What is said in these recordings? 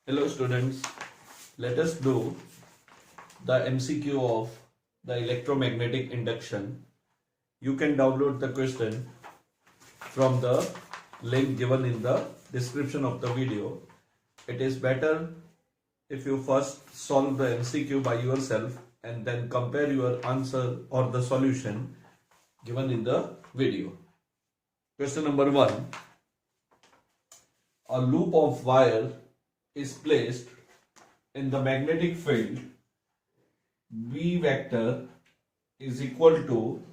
Hello students, let us do the MCQ of the electromagnetic induction. You can download the question from the link given in the description of the video. It is better if you first solve the MCQ by yourself and then compare your answer or the solution given in the video. Question number 1. A loop of wire is placed in the magnetic field B vector is equal to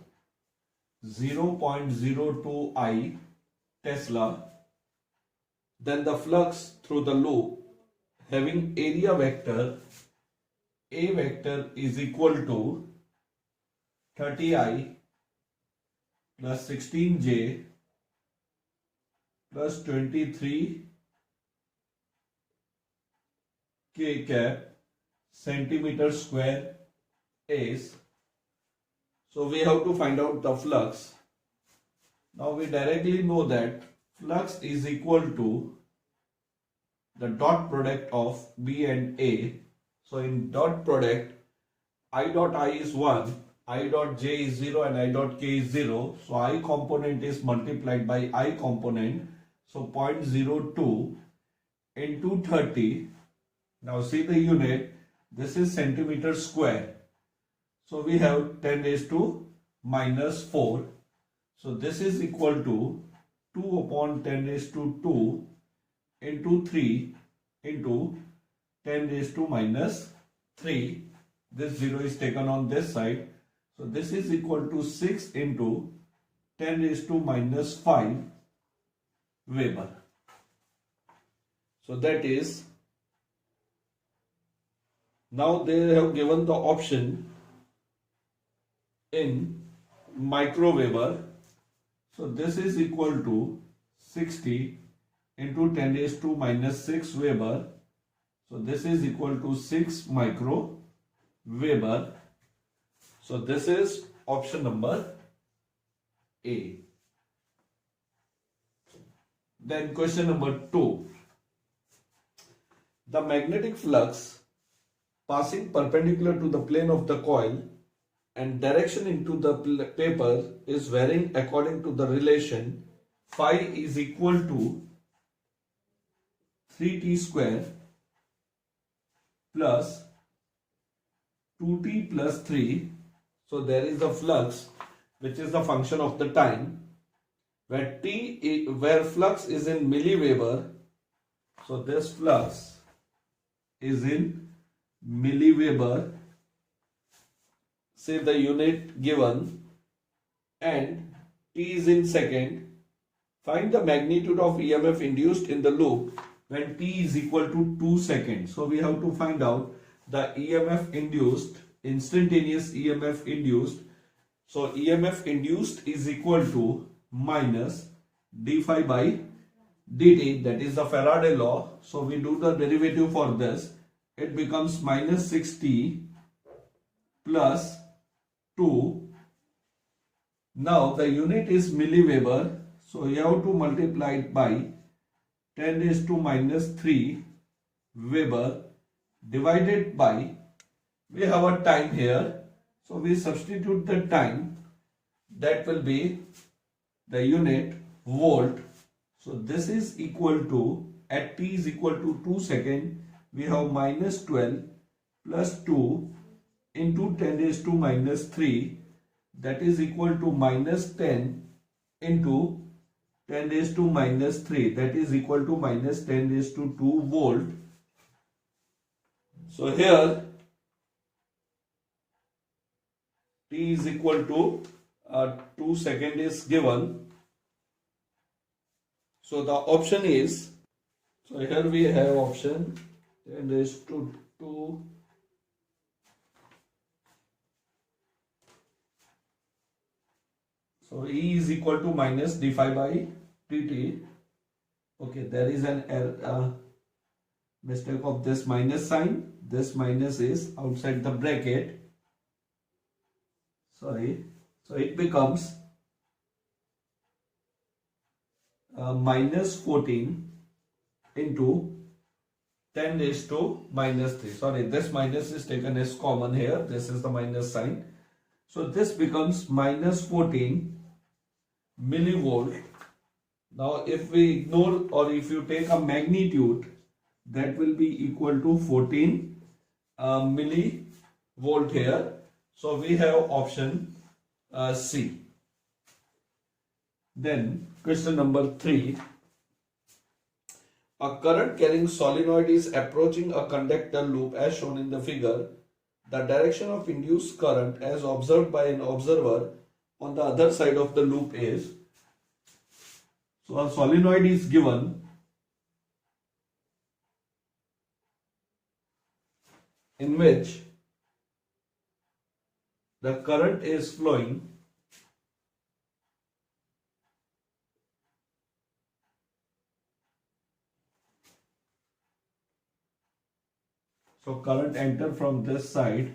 0.02 I Tesla. Then the flux through the loop having area vector A vector is equal to 30 I plus 16 J plus 23 K cap centimeter square is. So we have to find out the flux. Now we directly know that flux is equal to the dot product of B and A. So in dot product, I dot I is 1, I dot J is 0 and I dot K is 0. So I component is multiplied by I component. So 0.02 into 30. Now see the unit, this is centimeter square. So we have 10 raised to minus 4. So this is equal to 2 upon 10 raised to 2 into 3 into 10 raised to minus 3. This 0 is taken on this side. So this is equal to 6 into 10 raised to minus 5 Weber. So that is, now they have given the option in micro Weber. So this is equal to 60 into 10 raised to minus 6 Weber. So this is equal to 6 micro Weber. So this is option number A. Then question number 2. The magnetic flux passing perpendicular to the plane of the coil and direction into the paper is varying according to the relation phi is equal to 3t square plus 2t plus 3. So there is the flux which is the function of the time, where flux is in milliweber. So this flux is in milliweber, say the unit given, and t is in second. Find the magnitude of EMF induced in the loop when t is equal to 2 seconds. So we have to find out the EMF induced, instantaneous EMF induced. So EMF induced is equal to minus d phi by dt, that is the Faraday law. So we do the derivative for this. It becomes minus 6t plus 2. Now the unit is milliweber. So you have to multiply it by 10 raised to minus 3 Weber divided by, we have a time here. So we substitute the time, that will be the unit volt. So this is equal to, at t is equal to 2 seconds, we have minus 12 plus 2 into 10 raised to minus 3, that is equal to minus 10 into 10 raised to minus 3, that is equal to minus 10 raised to 2 volt. So here t is equal to 2 seconds is given. So the option is, so here we have option 10 raised to 2 . So E is equal to minus d phi by dt. Okay, there is an error, mistake of this minus sign. This minus is outside the bracket. Sorry. So it becomes minus 14 into 10 raised to minus 3. Sorry, this minus is taken as common here. This is the minus sign. So this becomes minus 14 millivolt. Now if we ignore, or if you take a magnitude, that will be equal to 14 millivolt here. So we have option C. Then question number 3. A current carrying solenoid is approaching a conductor loop as shown in the figure. The direction of induced current as observed by an observer on the other side of the loop is. So a solenoid is given in which the current is flowing so current enter from this side.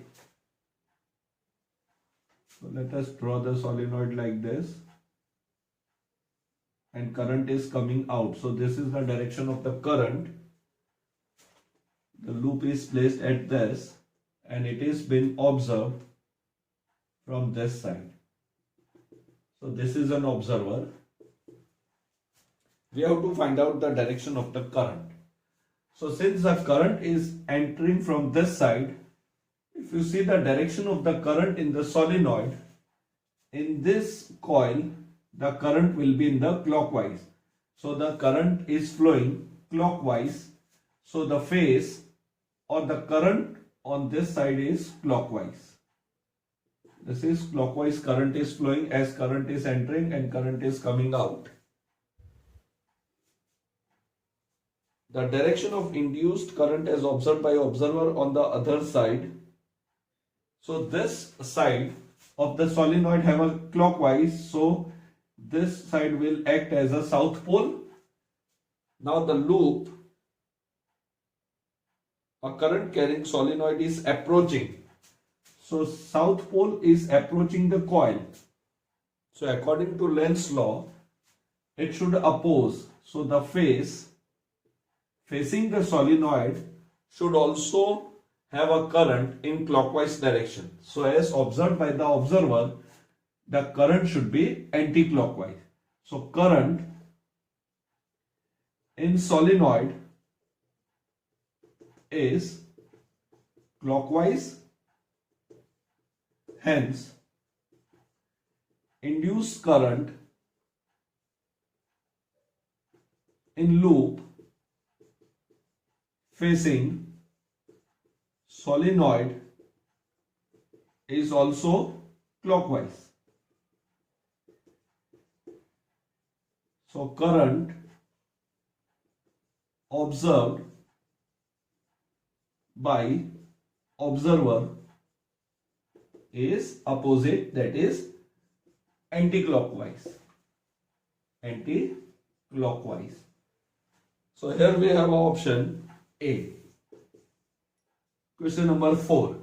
So let us draw the solenoid like this, and current is coming out. So this is the direction of the current. The loop is placed at this, and it is been observed from this side. So this is an observer. We have to find out the direction of the current. So since the current is entering from this side, if you see the direction of the current in the solenoid, in this coil, the current will be in the clockwise. So the current is flowing clockwise. So the phase or the current on this side is clockwise. This is clockwise current is flowing as current is entering and current is coming out. The direction of induced current as observed by observer on the other side. So this side of the solenoid have a clockwise. So this side will act as a south pole. Now the loop, a current carrying solenoid is approaching. So south pole is approaching the coil. So according to Lenz's law, it should oppose. So the phase facing the solenoid should also have a current in clockwise direction. So as observed by the observer, the current should be anti-clockwise. So current in solenoid is clockwise, hence induced current in loop facing solenoid is also clockwise. So current observed by observer is opposite, that is anti-clockwise. Anti-clockwise. So here we have option A. Question number 4.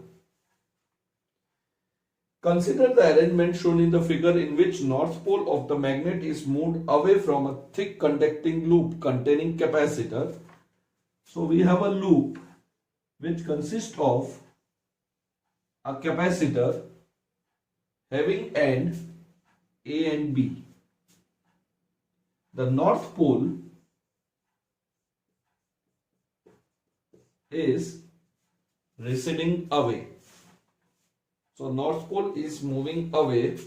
Consider the arrangement shown in the figure in which north pole of the magnet is moved away from a thick conducting loop containing capacitor. So we have a loop which consists of a capacitor having end A and B. The north pole is receding away. So north pole is moving away.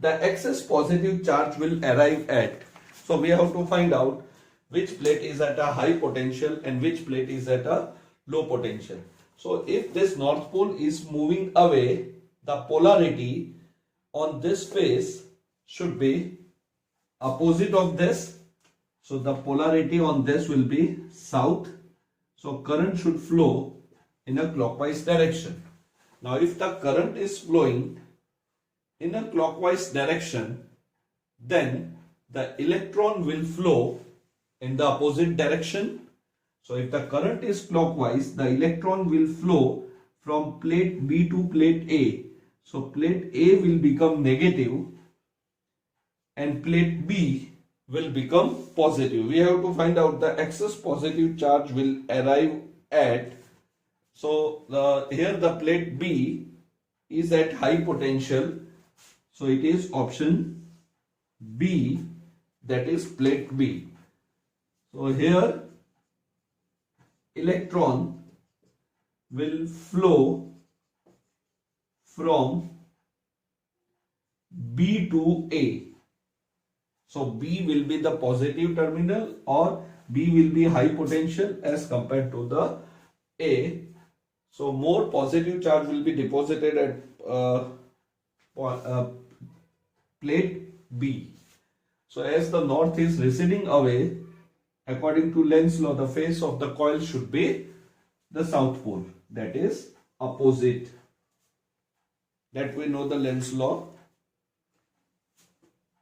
The excess positive charge will arrive at. So we have to find out which plate is at a high potential and which plate is at a low potential. So if this north pole is moving away, the polarity on this face should be opposite of this. So the polarity on this will be south. So current should flow in a clockwise direction. Now if the current is flowing in a clockwise direction, then the electron will flow in the opposite direction. So if the current is clockwise, the electron will flow from plate B to plate A. So plate A will become negative and plate B will become positive. We have to find out the excess positive charge will arrive at. So here the plate B is at high potential. So it is option B, that is plate B. So here electron will flow from B to A. So B will be the positive terminal, or B will be high potential as compared to the A. So more positive charge will be deposited at plate B. So as the north is receding away, according to Lenz's law, the face of the coil should be the south pole, that is opposite. That we know the Lenz's law.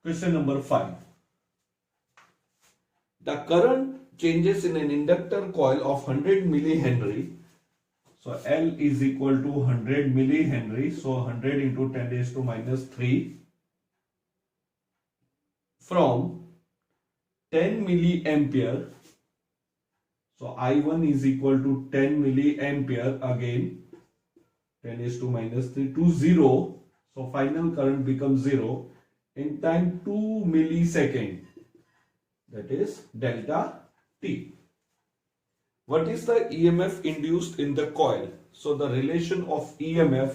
Question number 5. The current changes in an inductor coil of 100 millihenry. So L is equal to 100 millihenry. So 100 into 10 raised to minus 3 from 10 milliampere. So I1 is equal to 10 milliampere, again 10 raised to minus 3 to 0. So final current becomes 0 in time 2 millisecond, that is delta T. What is the EMF induced in the coil? So the relation of EMF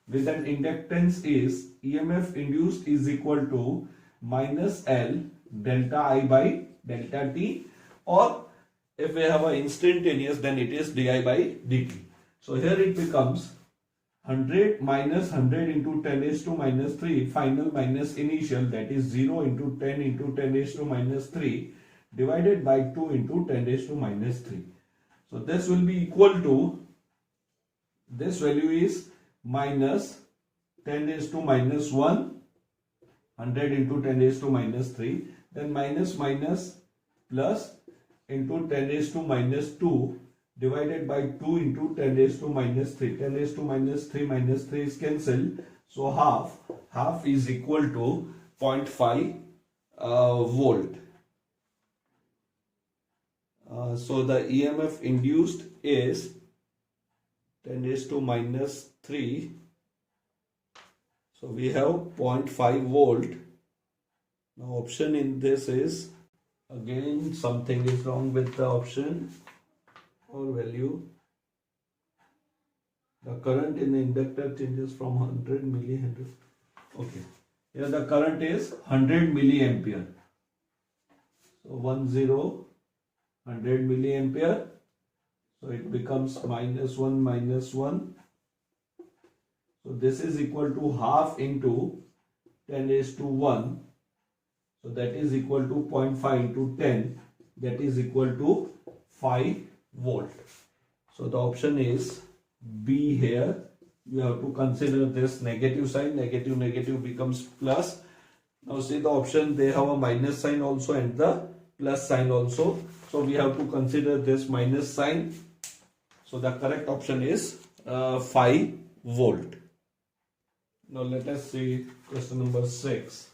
with an inductance is EMF induced is equal to minus L delta I by delta T, or if we have an instantaneous, then it is di by dt. So here it becomes 100 minus 100 into 10 raised to minus 3, final minus initial, that is 0 into 10 into 10 raised to minus 3 divided by 2 into 10 raised to minus 3. So this will be equal to, this value is minus 10 raised to minus 1, 100 into 10 raised to minus 3, then minus minus plus into 10 raised to minus 2 divided by 2 into 10 raised to minus 3. 10 raised to minus 3 is cancelled. So half is equal to 0.5 volt. So the EMF induced is 10 raised to minus 3. So we have 0.5 volt. Now option in this is, again something is wrong with the option or value. The current in the inductor changes from 100 millihenry. Okay, here the current is 100 milliampere. So 100 milliampere. So it becomes minus 1. So this is equal to half into 10 raised to 1. So that is equal to 0.5 into 10. That is equal to 5 volt. So the option is B here. You have to consider this negative sign. Negative becomes plus. Now see the option, they have a minus sign also and the plus sign also. So we have to consider this minus sign. So the correct option is 5 volt. Now let us see question number 6.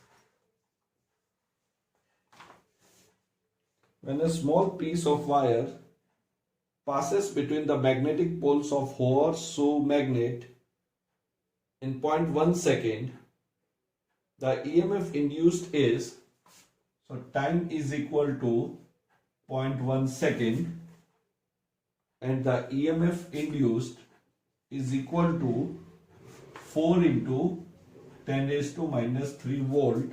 When a small piece of wire passes between the magnetic poles of horseshoe magnet in 0.1 second, the EMF induced is, so time is equal to 0.1 second and the EMF induced is equal to 4 into 10 raised to minus 3 volt.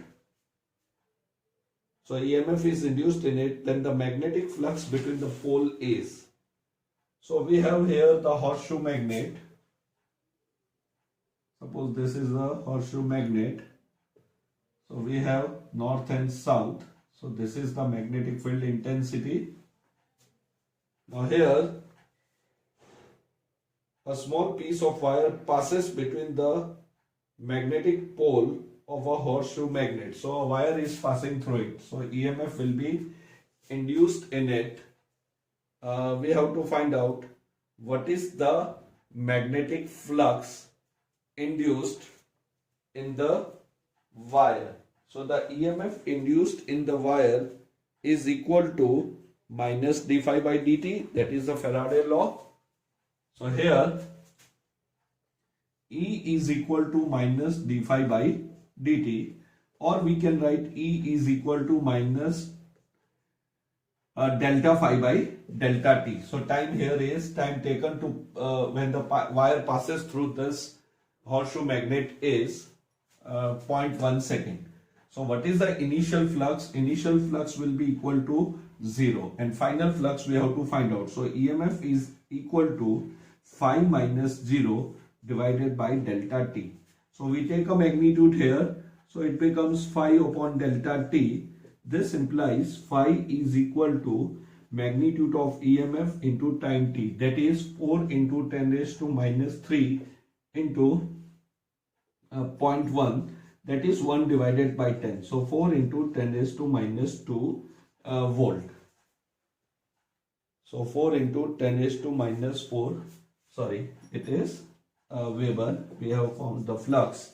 So EMF is induced in it, then the magnetic flux between the pole is. So we have here the horseshoe magnet. Suppose this is a horseshoe magnet. So we have north and south. So this is the magnetic field intensity. Now here a small piece of wire passes between the magnetic pole of a horseshoe magnet. So a wire is passing through it. So EMF will be induced in it. We have to find out what is the magnetic flux induced in the wire. So the EMF induced in the wire is equal to minus d phi by dt, that is the Faraday law. So here E is equal to minus d phi by dt, or we can write E is equal to minus delta phi by delta t. So time here is time taken to when the wire passes through this horseshoe magnet is 0.1 second. So what is the initial flux? Initial flux will be equal to 0, and final flux we have to find out. So EMF is equal to phi minus 0 divided by delta t. So we take a magnitude here, so it becomes phi upon delta t. This implies phi is equal to magnitude of EMF into time t, that is 4 into 10 raised to minus 3 into 0.1, that is 1 divided by 10. So 4 into 10 raised to minus 2 volt. So 4 into 10 raised to minus 4, sorry, it is Weber. We have found the flux.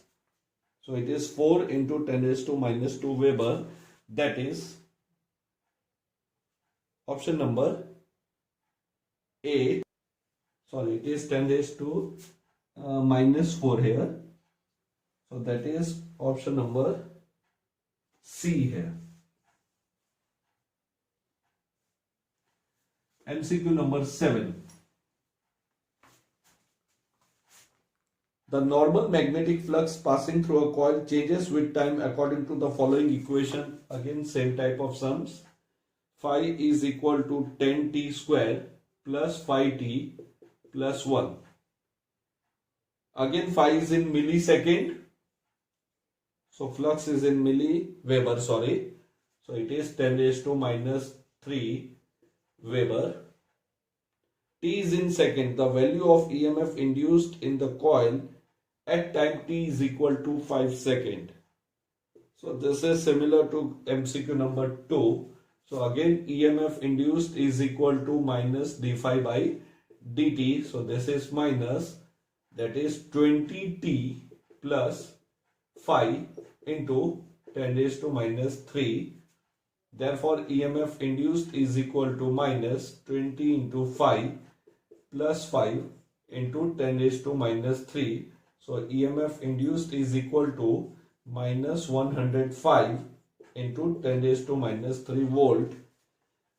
So it is 4 into 10 raised to minus 2 Weber. That is option number A. Sorry, it is 10 raised to minus 4 here. So that is option number C here. MCQ number 7. The normal magnetic flux passing through a coil changes with time according to the following equation. Again, same type of sums. Phi is equal to 10t square plus phi t plus 1. Again, phi is in millisecond. So flux is in milliweber, sorry. So it is 10 raised to minus 3 Weber. T is in second. The value of EMF induced in the coil at time t is equal to 5 seconds. So this is similar to MCQ number 2. So again, EMF induced is equal to minus d phi by dt. So this is minus, that is 20t plus phi into 10 raised to minus 3. Therefore, EMF induced is equal to minus 20 into phi plus 5 into 10 raised to minus 3. So EMF induced is equal to minus 105 into 10 raised to minus 3 volt.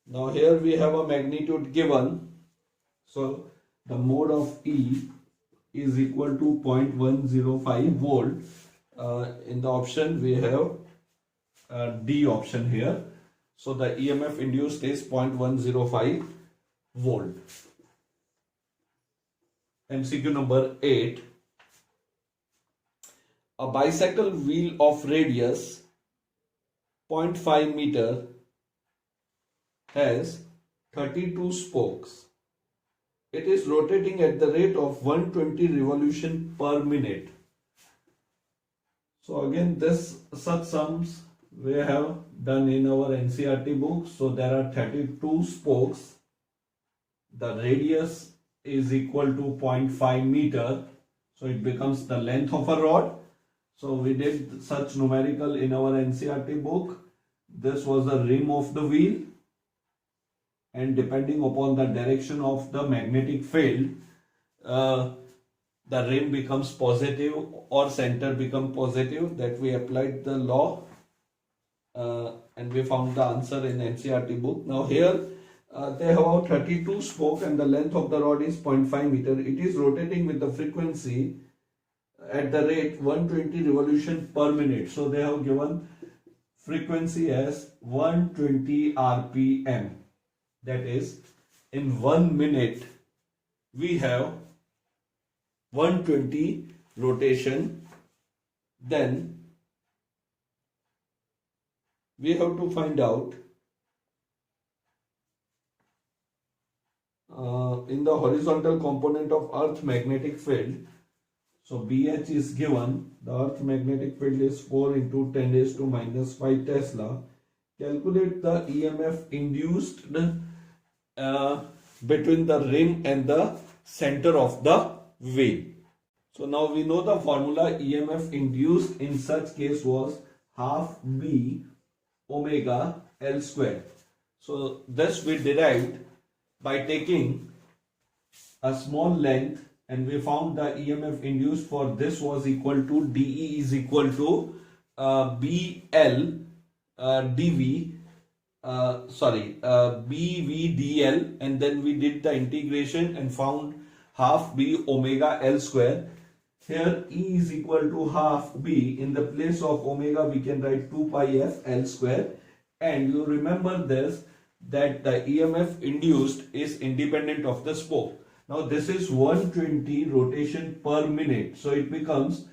Now here we have a magnitude given. So the mode of E is equal to 0.105 volt. In the option we have D option here. So the EMF induced is 0.105 volt. MCQ number 8. A bicycle wheel of radius 0.5 meter has 32 spokes. It is rotating at the rate of 120 revolution per minute. So again, this such sums we have done in our NCERT book. So there are 32 spokes. The radius is equal to 0.5 meter. So it becomes the length of a rod. So we did such numerical in our NCERT book. This was the rim of the wheel, and depending upon the direction of the magnetic field, the rim becomes positive or center become positive. That we applied the law and we found the answer in NCERT book. Now here they have about 32 spoke and the length of the rod is 0.5 meter. It is rotating with the frequency at the rate 120 revolution per minute. So they have given frequency as 120 RPM. That is, in 1 minute we have 120 rotation. Then we have to find out in the horizontal component of Earth magnetic field. So BH is given. The Earth magnetic field is 4 into 10 raised to minus 5 Tesla. Calculate the EMF induced between the rim and the center of the wheel. So now we know the formula. EMF induced in such case was half B omega L square. So this we derived by taking a small length, and we found the EMF induced for this was equal to dE is equal to BL dV BVDL, and then we did the integration and found half B omega L square. Here E is equal to half B. In the place of omega we can write 2 pi f L square, and you remember this, that the EMF induced is independent of the spoke. Now this is 120 rotation per minute, so it becomes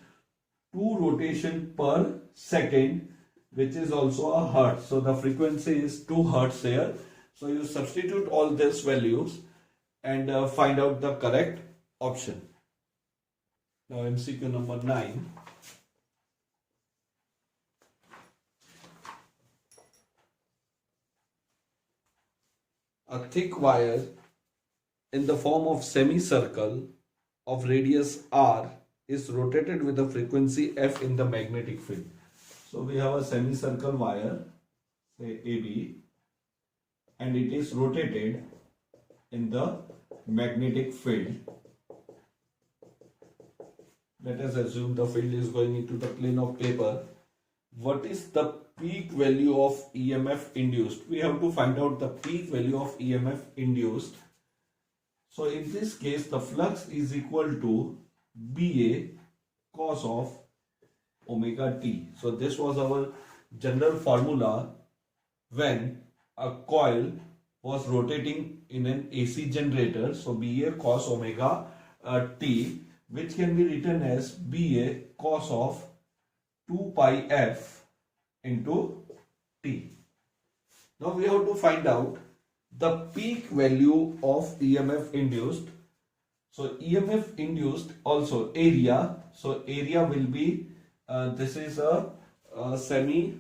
2 rotation per second, which is also a hertz. So the frequency is 2 hertz here. So you substitute all these values and find out the correct option. Now MCQ number 9. A thick wire in the form of semicircle of radius r is rotated with a frequency f in the magnetic field. So we have a semicircle wire, say AB, and it is rotated in the magnetic field. Let us assume the field is going into the plane of paper. What is the peak value of EMF induced? We have to find out the peak value of EMF induced. So in this case, the flux is equal to BA cos of omega t. So this was our general formula when a coil was rotating in an AC generator. So BA cos omega t, which can be written as BA cos of 2 pi f into t. Now we have to find out the peak value of EMF induced. So EMF induced also area. So area will be this is a semi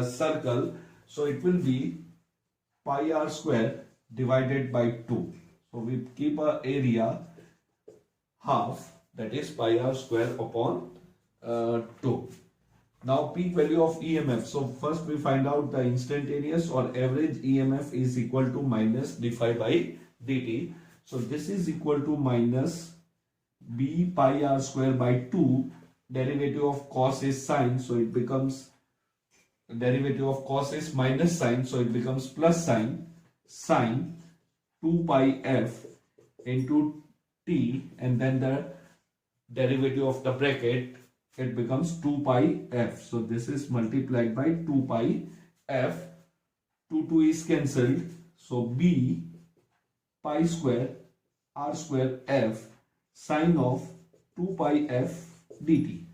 circle. So it will be pi r square divided by 2. So we keep a area half, that is pi r square upon 2. Now peak value of EMF. So first we find out the instantaneous or average EMF is equal to minus d phi by dt. So this is equal to minus b pi r square by 2. Derivative of cos is sine, so it becomes, derivative of cos is minus sine, so it becomes plus sine 2 pi f into t, and then the derivative of the bracket, it becomes 2 pi f. So this is multiplied by 2 pi f. 2 is cancelled. So b pi square r square f sine of 2 pi f dt.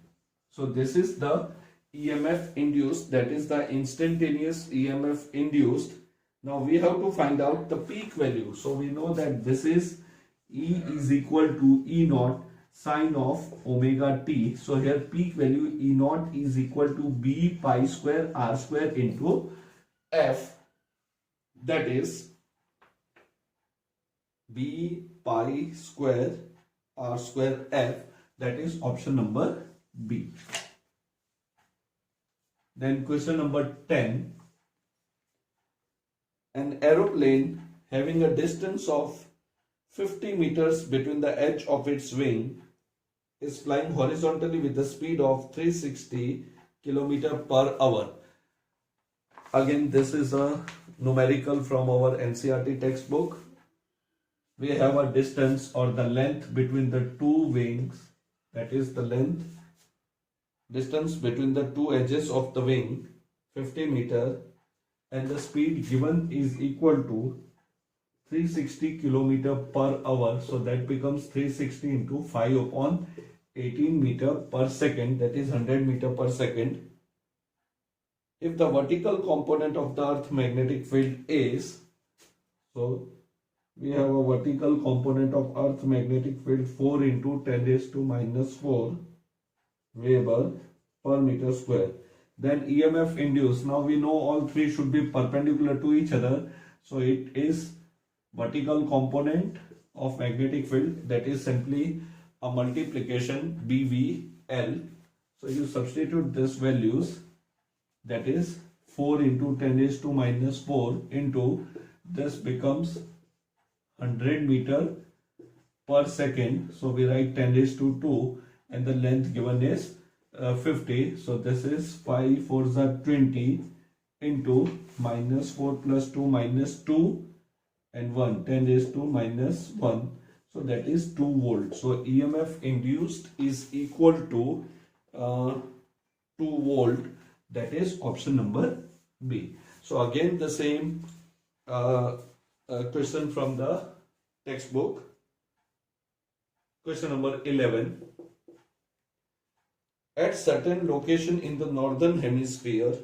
So this is the EMF induced, that is the instantaneous EMF induced. Now we have to find out the peak value. So we know that this is E is equal to E naught sine of omega t. So here peak value E naught is equal to b pi square r square into f, that is b pi square r square f, that is option number B. Then question number 10. An aeroplane having a distance of 50 meters between the edge of its wing is flying horizontally with the speed of 360 km per hour. Again, this is a numerical from our NCERT textbook. We have a distance or the length between the two wings, that is the length, distance between the two edges of the wing, 50 meter, and the speed given is equal to 360 km per hour. So that becomes 360 into 5 upon 18 meter per second, that is 100 meter per second. If the vertical component of the earth magnetic field is, so we have a vertical component of earth magnetic field 4 into 10 raised to minus 4 Weber per meter square. Then EMF induced. Now we know all three should be perpendicular to each other. So it is vertical component of magnetic field, that is simply a multiplication BVL. So you substitute these values that is 4 into 10 raised to minus 4 into this becomes 100 meter per second. So we write 10 raised to 2 and the length given is 50. So this is 5 4s are 20 into minus 4 plus 2 minus 2 and 1, 10 raised to minus 1. So that is 2 volt. So EMF induced is equal to 2 volt. That is option number B. So again the same question from the textbook. Question number 11. At certain location in the northern hemisphere,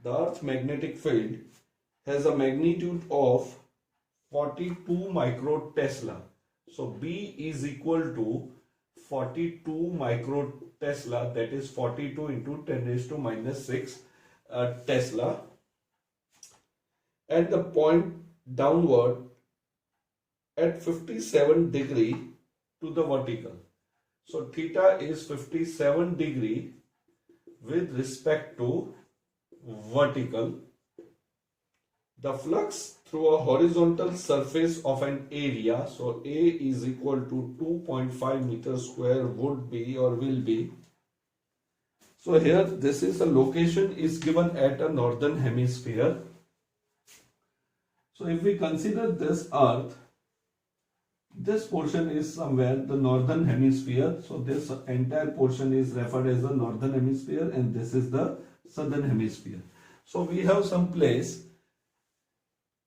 the Earth's magnetic field has a magnitude of 42 micro Tesla. So B is equal to 42 micro Tesla, that is 42 into 10 raised to minus 6 Tesla. At the point downward at 57 degree to the vertical. So theta is 57 degree with respect to vertical. The flux through a horizontal surface of an area, so A is equal to 2.5 meters square would be or will be. So here this is a location is given at a northern hemisphere. So if we consider this Earth, this portion is somewhere the northern hemisphere. So this entire portion is referred as the northern hemisphere and this is the southern hemisphere. So we have some place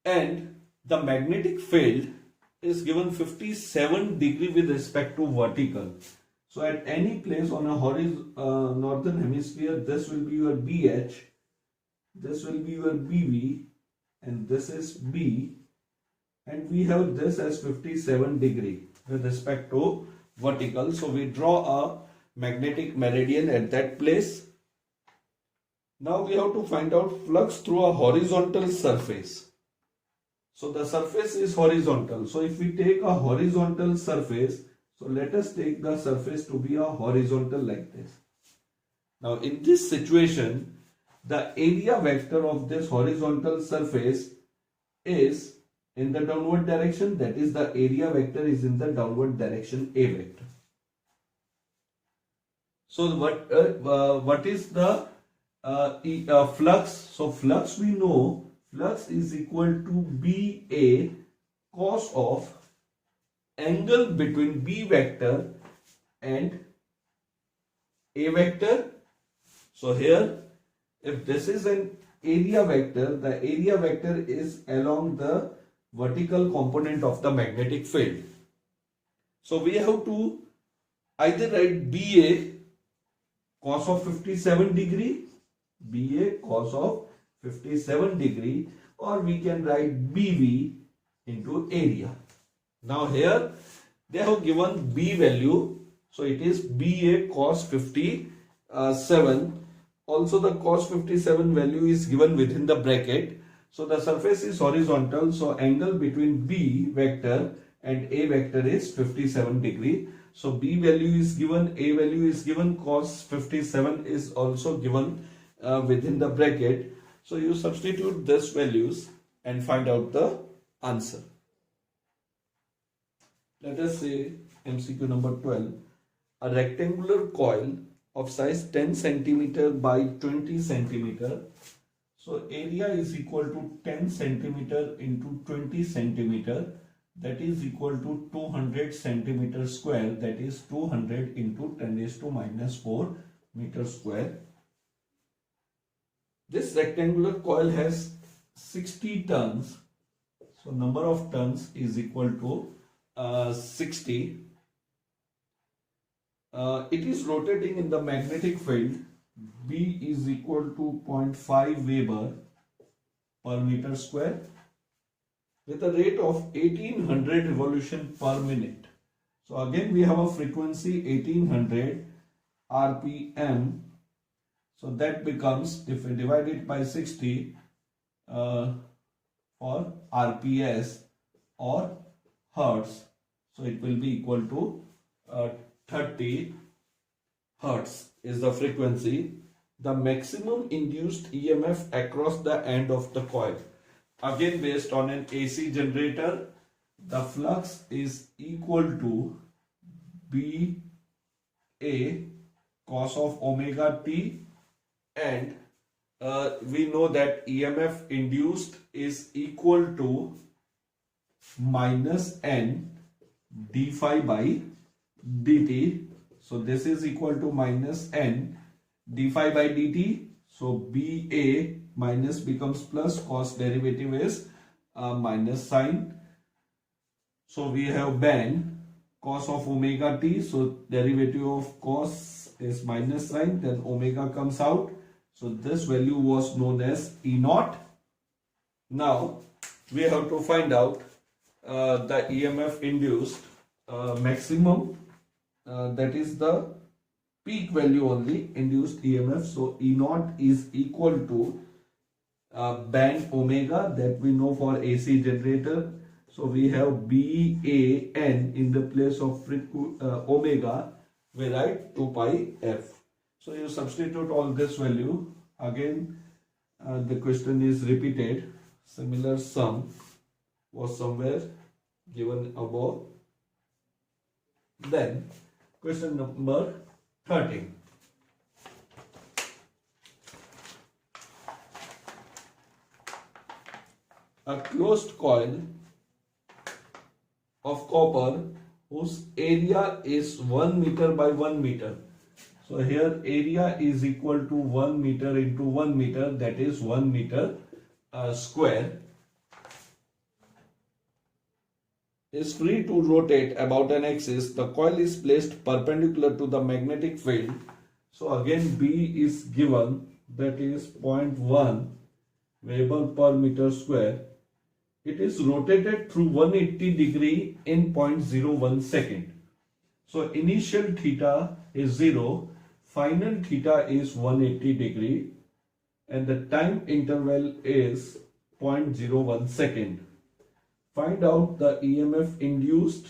and the magnetic field is given 57 degree with respect to vertical. So at any place on a northern hemisphere, this will be your BH, this will be your BV and this is B, and we have this as 57 degree with respect to vertical. So we draw a magnetic meridian at that place. Now we have to find out flux through a horizontal surface. So the surface is horizontal. So if we take a horizontal surface, so let us take the surface to be a horizontal like this. Now in this situation, the area vector of this horizontal surface is in the downward direction, that is the area vector is in the downward direction A vector. So what is the flux? So flux we know, flux is equal to BA cos of angle between B vector and A vector. So here if this is an area vector, the area vector is along the vertical component of the magnetic field. So we have to either write BA cos of 57 degree, BA cos of 57 degree, or we can write BV into area. Now here they have given B value, so it is BA cos 57. Also the cos 57 value is given within the bracket. So the surface is horizontal, so angle between B vector and A vector is 57 degree. So B value is given, A value is given, cos 57 is also given within the bracket. So you substitute these values and find out the answer. Let us say MCQ number 12. A rectangular coil of size 10 centimeter by 20 centimeter. So area is equal to 10 centimeter into 20 centimeter, that is equal to 200 centimeter square, that is 200 into 10 raised to minus 4 meter square. This rectangular coil has 60 turns. So number of turns is equal to 60. It is rotating in the magnetic field. B is equal to 0.5 Weber per meter square with a rate of 1800 revolution per minute. So again we have a frequency 1800 RPM. So that becomes, if we divide it by 60 for RPS or Hertz, so it will be equal to 30 Hertz is the frequency. the maximum induced EMF across the end of the coil. Again, based on an AC generator, the flux is equal to BA cos of omega t, and we know that EMF induced is equal to minus N d phi by dt. So this is equal to minus N d phi by dt. So BA minus becomes plus, cos derivative is minus sign. So we have band cos of omega t. So derivative of cos is minus sign, then omega comes out. So this value was known as E naught. Now we have to find out the EMF induced maximum, that is the peak value only induced EMF. So E naught is equal to band omega that we know for AC generator. So we have BAN in the place of omega, we write 2 pi f. So you substitute all this value. Again, the question is repeated. Similar sum was somewhere given above. Then question number 13. A closed coil of copper whose area is 1 meter by 1 meter. So here area is equal to 1 meter into 1 meter, that is 1 meter square, is free to rotate about an axis. The coil is placed perpendicular to the magnetic field. So again B is given, that is 0.1 Weber per meter square. It is rotated through 180 degree in 0.01 second. So initial theta is 0, final theta is 180 degree, and the time interval is 0.01 second. Find out the EMF induced.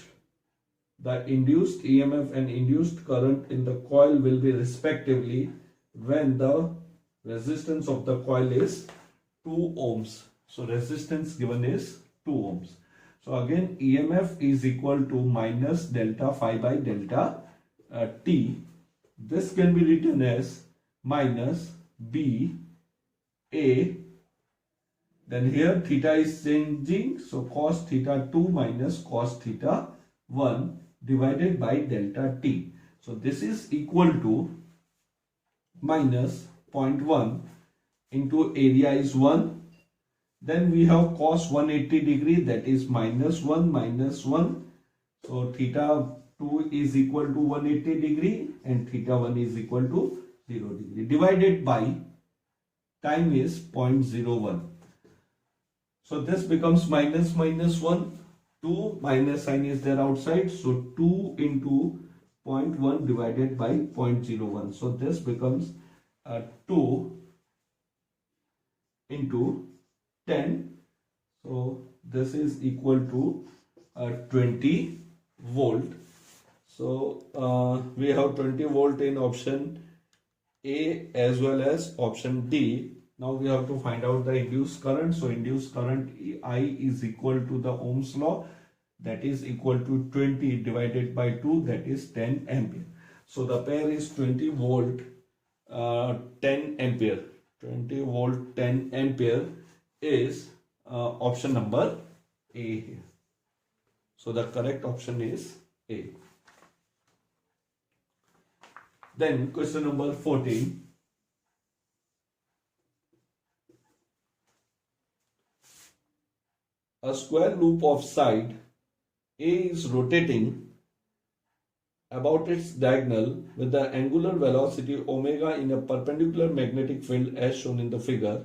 The induced EMF and induced current in the coil will be respectively when the resistance of the coil is 2 ohms. So resistance given is 2 ohms. So again EMF is equal to minus delta phi by delta t. This can be written as minus B A. Then here theta is changing. So cos theta 2 minus cos theta 1 divided by delta t. So this is equal to minus 0.1 into area is 1. Then we have cos 180 degree, that is minus 1 minus 1. So theta 2 is equal to 180 degree and theta 1 is equal to 0 degree, divided by time is 0.01. So this becomes minus minus 1, 2 minus sign is there outside. So 2 into 0.1 divided by 0.01. So this becomes 2 into 10. So this is equal to 20 volt. So we have 20 volt in option A as well as option D. Now we have to find out the induced current. So induced current I is equal to the Ohm's law, that is equal to 20 divided by 2, that is 10 ampere. So the pair is 20 volt 10 ampere. 20 volt 10 ampere is option number A here. So the correct option is A. Then question number 14. A square loop of side A is rotating about its diagonal with the angular velocity omega in a perpendicular magnetic field as shown in the figure.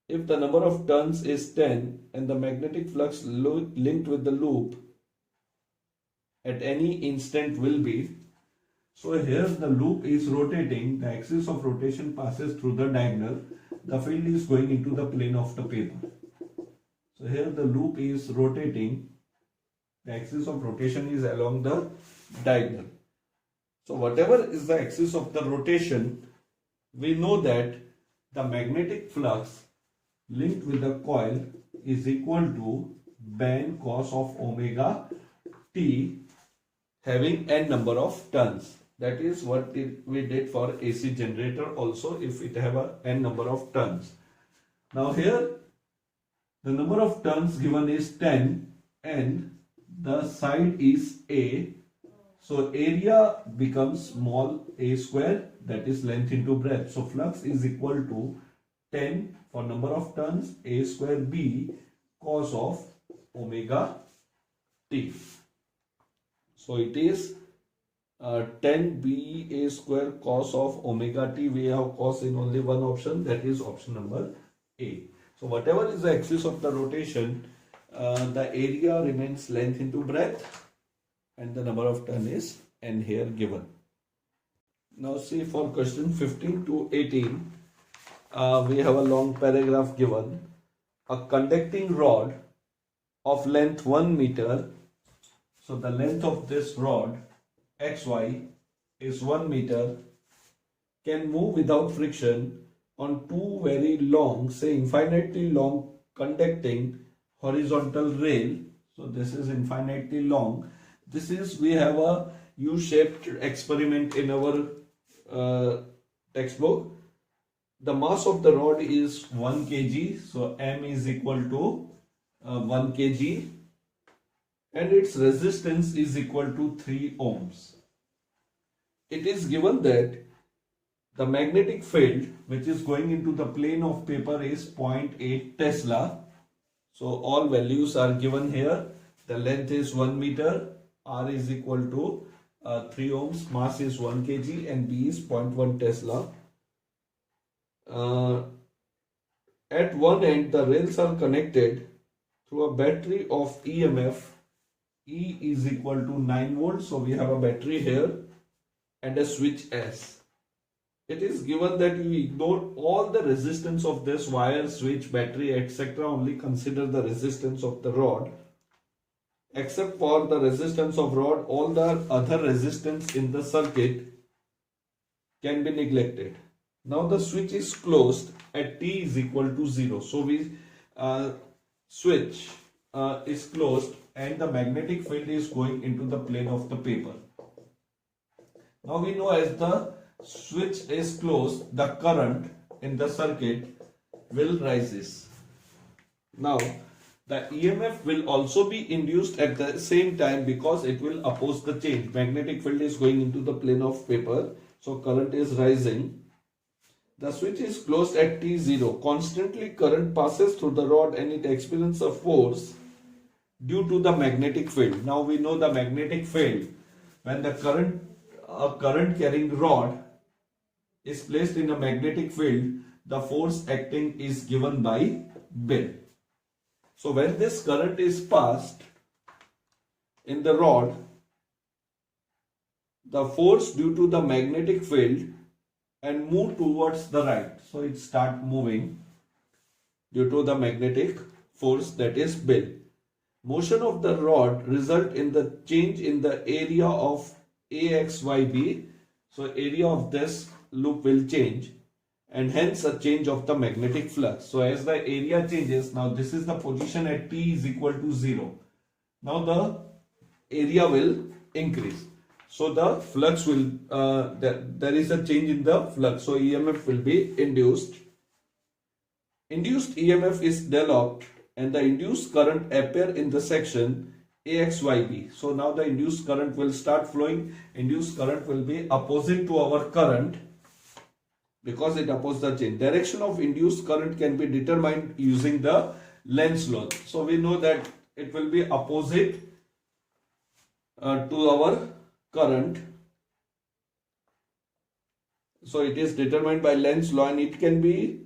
If the number of turns is 10 and the magnetic flux linked with the loop at any instant will be. So here the loop is rotating, the axis of rotation passes through the diagonal, the field is going into the plane of the paper. So here the loop is rotating, the axis of rotation is along the diagonal. So whatever is the axis of the rotation, we know that the magnetic flux linked with the coil is equal to Ben cos of omega t having n number of turns. That is what we did for AC generator also, if it have a n number of turns. Now here the number of turns given is 10 and the side is A. So area becomes small a square, that is length into breadth. So flux is equal to 10 for number of turns a square B cos of omega t. So it is 10 b a square cos of omega t. We have cos in only one option, that is option number A. So whatever is the axis of the rotation, the area remains length into breadth and the number of turn is n here given. Now see for question 15 to 18, we have a long paragraph given. A conducting rod of length 1 meter. So the length of this rod xy is 1 meter, can move without friction on two very long, say infinitely long conducting horizontal rail. So this is infinitely long. This is, we have a U-shaped experiment in our textbook. The mass of the rod is 1 kg. So M is equal to 1 kg and its resistance is equal to 3 ohms. It is given that the magnetic field which is going into the plane of paper is 0.8 Tesla. So all values are given here. The length is 1 meter, R is equal to 3 ohms, mass is 1 kg and B is 0.1 Tesla. At one end the rails are connected through a battery of EMF. E is equal to 9 volts. So we have a battery here and a switch S. It is given that you ignore all the resistance of this wire, switch, battery, etc. Only consider the resistance of the rod. Except for the resistance of rod, all the other resistance in the circuit can be neglected. Now the switch is closed at t is equal to 0. So we switch is closed and the magnetic field is going into the plane of the paper. Now we know as the switch is closed, the current in the circuit will rises. Now the EMF will also be induced at the same time because it will oppose the change. Magnetic field is going into the plane of paper, so current is rising. The switch is closed at T0. Constantly current passes through the rod and it experiences a force due to the magnetic field. Now we know the magnetic field, when the current carrying rod is placed in a magnetic field, the force acting is given by Bill. So when this current is passed in the rod, the force due to the magnetic field and move towards the right. So it start moving due to the magnetic force, that is Bill. Motion of the rod result in the change in the area of AXYB. So area of this loop will change and hence a change of the magnetic flux. So as the area changes, now this is the position at T is equal to 0. Now the area will increase. So the flux will, there is a change in the flux. So EMF will be induced. Induced EMF is developed and the induced current appear in the section AXYB. So now the induced current will start flowing. Induced current will be opposite to our current because it opposes the change. Direction of induced current can be determined using the Lenz law. So we know that it will be opposite to our current. So it is determined by Lenz law and it can be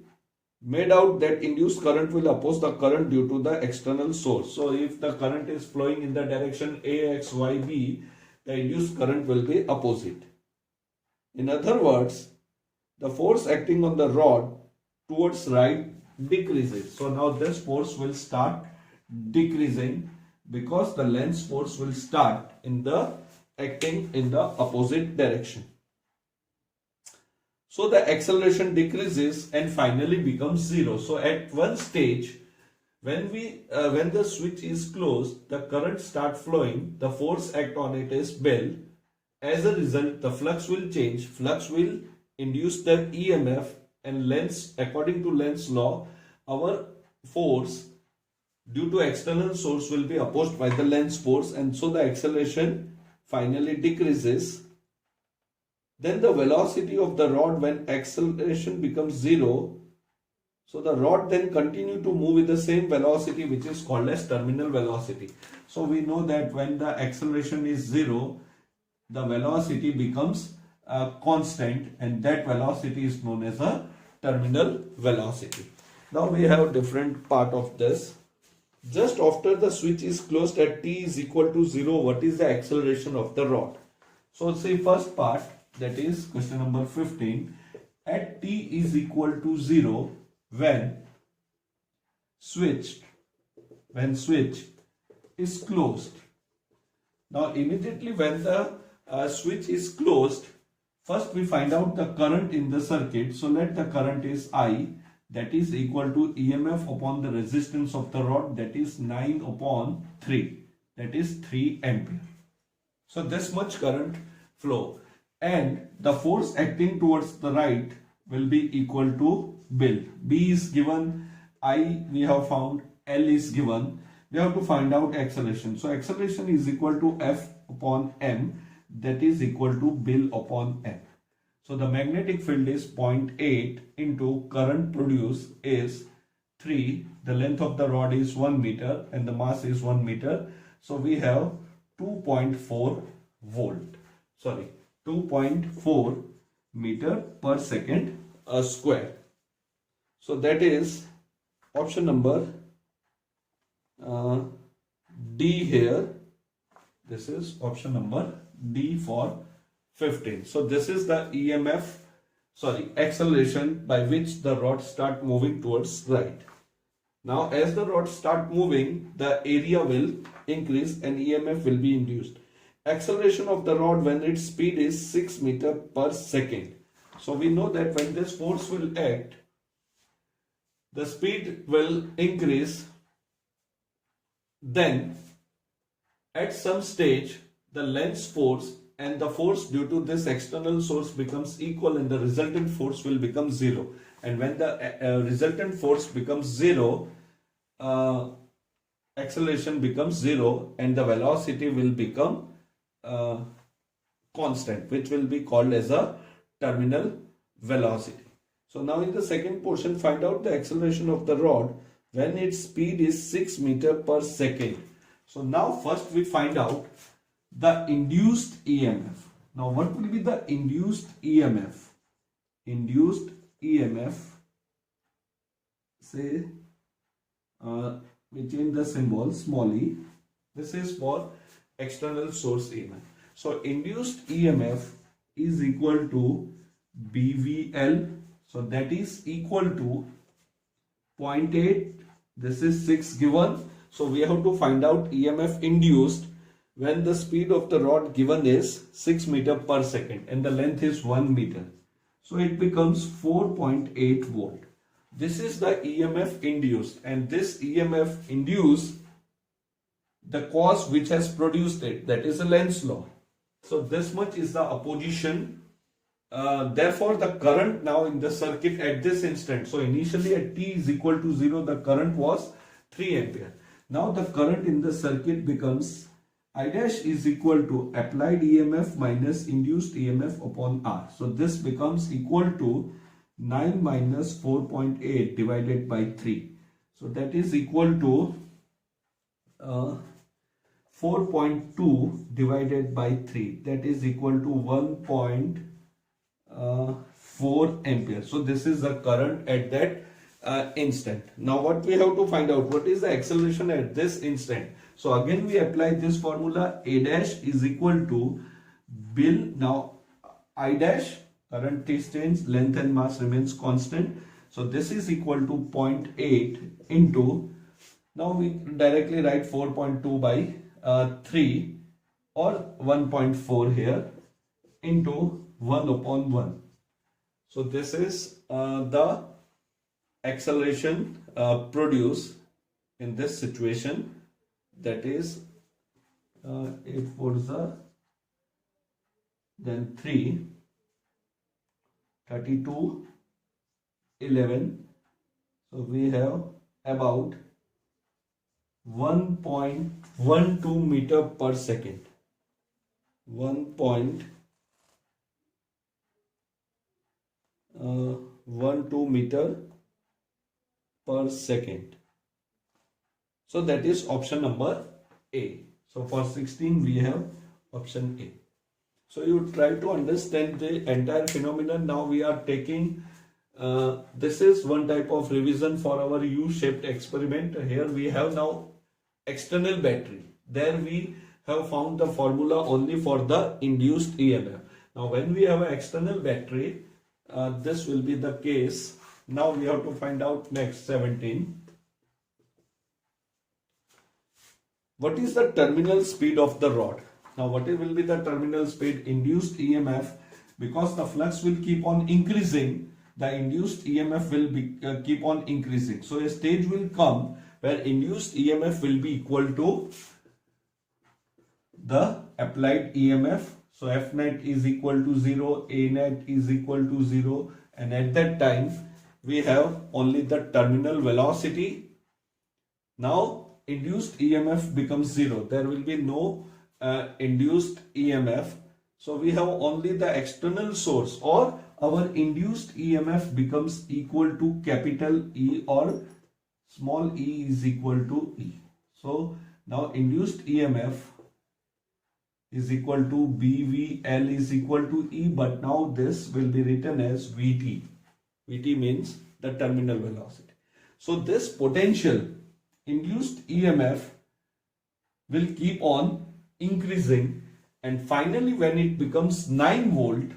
made out that induced current will oppose the current due to the external source. So if the current is flowing in the direction AXYB, the induced current will be opposite. In other words, the force acting on the rod towards right decreases. So now this force will start decreasing because the Lenz force will start in the acting in the opposite direction. So the acceleration decreases and finally becomes zero. So at one stage, when the switch is closed, the current start flowing, the force act on it is bell. As a result, the flux will change. Flux will induce the EMF, and Lenz, according to Lenz's law, our force due to external source will be opposed by the Lenz force, and so the acceleration finally decreases. Then the velocity of the rod when acceleration becomes zero, so the rod then continue to move with the same velocity, which is called as terminal velocity. So we know that when the acceleration is zero, the velocity becomes constant, and that velocity is known as a terminal velocity. Now we have different part of this. Just after the switch is closed at t is equal to 0, what is the acceleration of the rod? So see first part, that is question number 15. At t is equal to 0, when switch is closed. Now immediately when the switch is closed, first we find out the current in the circuit. So let the current is I, that is equal to EMF upon the resistance of the rod, that is 9 upon 3, that is 3 ampere. So this much current flow, and the force acting towards the right will be equal to Bill. B is given, I we have found, L is given. We have to find out acceleration. So acceleration is equal to F upon M, that is equal to Bill upon M. So the magnetic field is 0.8 into current produced is 3. The length of the rod is 1 meter and the mass is 1 meter. So we have 2.4 volt. Sorry, 2.4 meter per second square. So that is option number D here. This is option number D for 15. So this is the acceleration by which the rod start moving towards right. Now as the rod start moving, the area will increase and EMF will be induced. Acceleration of the rod when its speed is 6 meter per second. So we know that when this force will act, the speed will increase. Then at some stage, the Lenz force and the force due to this external source becomes equal, and the resultant force will become zero. And when the resultant force becomes zero, acceleration becomes zero and the velocity will become constant, which will be called as a terminal velocity. So now in the second portion, find out the acceleration of the rod when its speed is 6 meter per second. So now first we find out the induced EMF. Now what will be the induced EMF? Induced EMF, say we change the symbol small e. This is for external source EMF. So induced EMF is equal to BVL. So that is equal to 0.8. This is 6 given. So we have to find out EMF induced when the speed of the rod given is 6 meter per second and the length is 1 meter. So it becomes 4.8 volt. This is the EMF induced, and this EMF induced the cause which has produced it, that is a Lenz law. So this much is the opposition. Therefore the current now in the circuit at this instant, so initially at t is equal to 0, the current was 3 ampere. Now the current in the circuit becomes I dash is equal to applied EMF minus induced EMF upon R. So this becomes equal to 9 minus 4.8 divided by 3. So that is equal to 4.2 divided by 3. That is equal to 1.4 ampere. So this is the current at that instant. Now what we have to find out, what is the acceleration at this instant? So again we apply this formula. A dash is equal to Bill. Now I dash, current is changed, length and mass remains constant. So this is equal to 0.8 into, now we directly write 4.2 by 3 or 1.4 here into 1 upon 1. So this is the acceleration produced in this situation, that is 8 fours are then 3, 32, 11. So we have about 1.12 meter per second. 1.12 meter per second. So that is option number A. So for 16 we have option A. So you try to understand the entire phenomenon. Now we are taking this is one type of revision for our U-shaped experiment. Here we have now external battery. There we have found the formula only for the induced EMF. Now when we have an external battery, this will be the case. Now we have to find out next 17. What is the terminal speed of the rod? Now what will be the terminal speed? Induced EMF, because the flux will keep on increasing, the induced EMF will be keep on increasing. So a stage will come where induced EMF will be equal to the applied EMF. So F net is equal to 0, A net is equal to 0, and at that time we have only the terminal velocity. Now induced EMF becomes 0. There will be no induced EMF. So we have only the external source, or our induced EMF becomes equal to capital E, or small e is equal to E. So now induced EMF is equal to BVL is equal to E, but now this will be written as VT. VT means the terminal velocity. So this potential induced EMF will keep on increasing, and finally when it becomes 9 volt,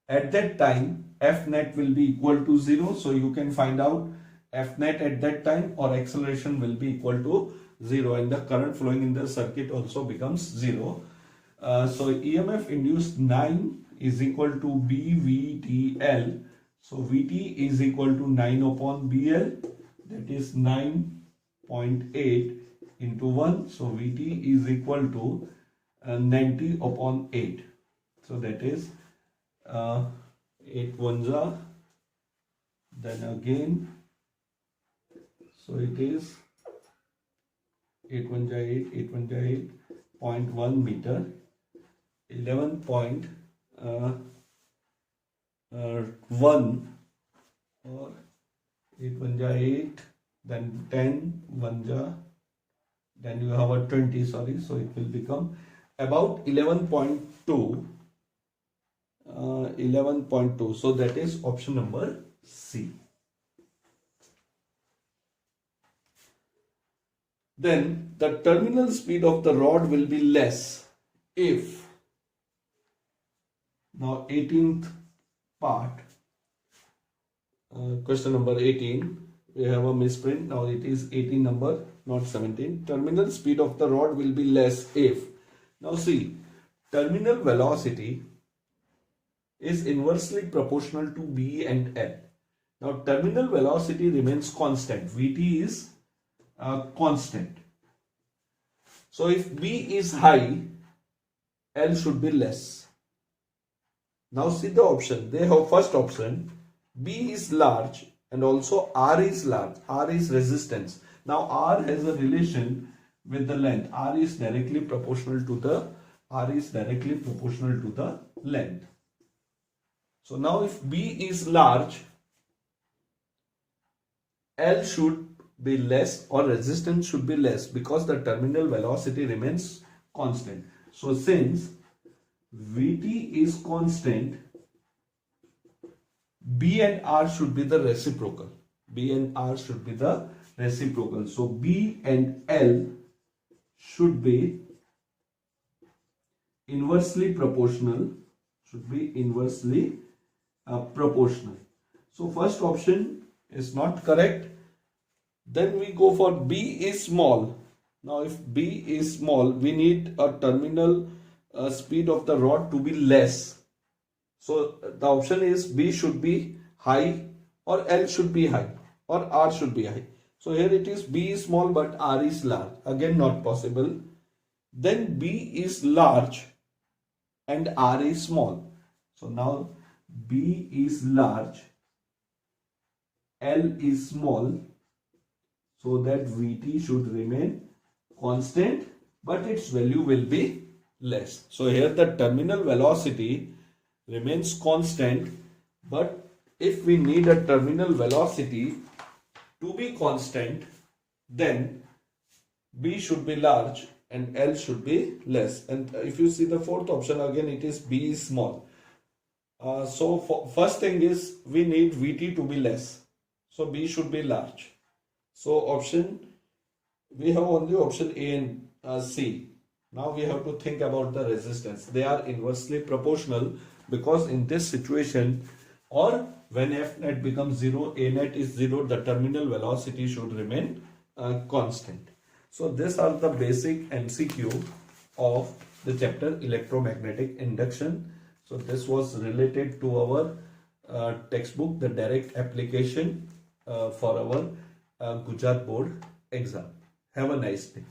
at that time F net will be equal to 0. So you can find out F net at that time, or acceleration will be equal to 0, and the current flowing in the circuit also becomes 0. So EMF induced 9 is equal to BVTL. So VT is equal to 9 upon BL, that is 9.8 into 1. So VT is equal to 90 upon 8. So that is 8 ones are, then again, so it is 8 ones are 8, 8 ones are 8, 0.1 meter, 11.1 or 8 ones are 8, then 10 ones are, then you have a 20, sorry, so it will become about 11.2. 11.2. So that is option number C. Then the terminal speed of the rod will be less if, now 18th part, question number 18, we have a misprint. Now it is 18 number, not 17. Terminal speed of the rod will be less if, now see, terminal velocity is inversely proportional to B and L. Now terminal velocity remains constant. VT is constant. So if B is high, L should be less. Now see the option. They have first option, B is large and also R is large. R is resistance. Now R has a relation with the length. R is directly proportional to the length. So now if B is large, L should be less, or resistance should be less, because the terminal velocity remains constant. So since Vt is constant, B and R should be the reciprocal. B and R should be the reciprocal. So B and L should be inversely proportional. Proportional. So first option is not correct. Then we go for B is small. Now if B is small, we need a terminal speed of the rod to be less. So the option is B should be high, or L should be high, or R should be high. So here it is B is small but R is large. Again not possible. Then B is large and R is small. So now B is large, L is small, so that Vt should remain constant, but its value will be less. So here the terminal velocity remains constant, but if we need a terminal velocity to be constant, then B should be large and L should be less. And if you see the fourth option, again it is B is small. So first thing is we need Vt to be less. So B should be large. So we have only option A and C. Now we have to think about the resistance. They are inversely proportional, because in this situation, or when F net becomes 0, A net is 0, the terminal velocity should remain constant. So these are the basic MCQ of the chapter electromagnetic induction. So this was related to our textbook, the direct application for our Gujarat board exam. Have a nice day.